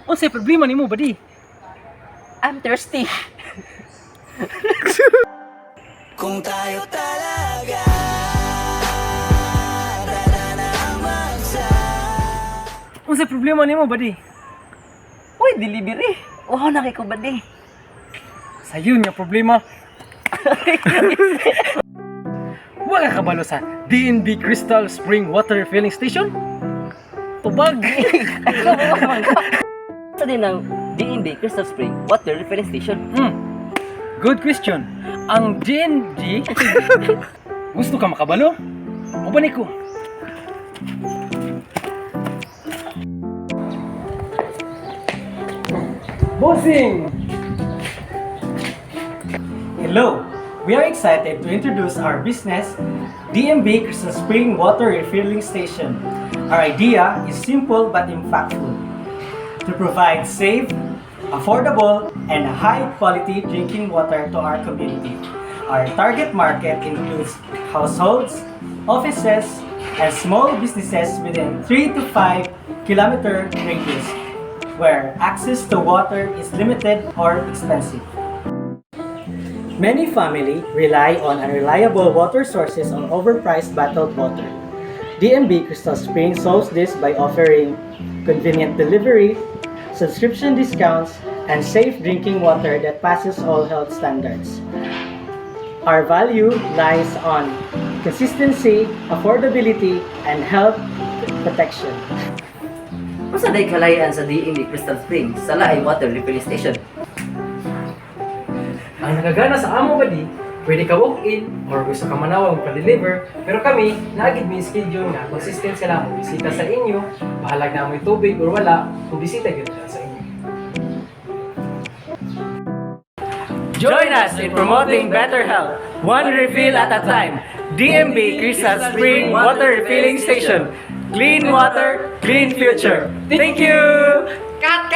Unsay problema nimo badi? I'm thirsty. Kung tayo talaga Unsay problema nimo badi? Uy, delivery. Wow, ko ba di? Sayon nga problema. Wa ka kabalo sa DNB Crystal Spring Water Refilling Station? Tubag. Sa din ng DNB Crystal Spring Water Refilling Station. Good question. Ang DNB gusto ka makabalo? O ba ko? Bossing! Hello! We are excited to introduce our business, DMB Crystal Spring Water Refilling Station. Our idea is simple but impactful. To provide safe, affordable, and high-quality drinking water to our community. Our target market includes households, offices, and small businesses within 3 to 5 kilometer radius, where access to water is limited or expensive. Many families rely on unreliable water sources or overpriced bottled water. DMB Crystal Spring solves this by offering convenient delivery, subscription discounts, and safe drinking water that passes all health standards. Our value lies on consistency, affordability, and health protection. Masa day kalayaan sa DNB Crystal Spring sa Laay Water Refilling Station? Ang nagagana sa amo badi, pwede ka walk-in or gusto ka manawag pa-deliver, pero kami, naagid may schedule nga, consistent sila mo bisita sa inyo, bahalag na amoy tubig or wala, kung bisita yun sa inyo. Join us in promoting better health, one refill at a time. DMB Crystal Spring Water Refilling Station. Clean water, clean future. Thank you! Cut!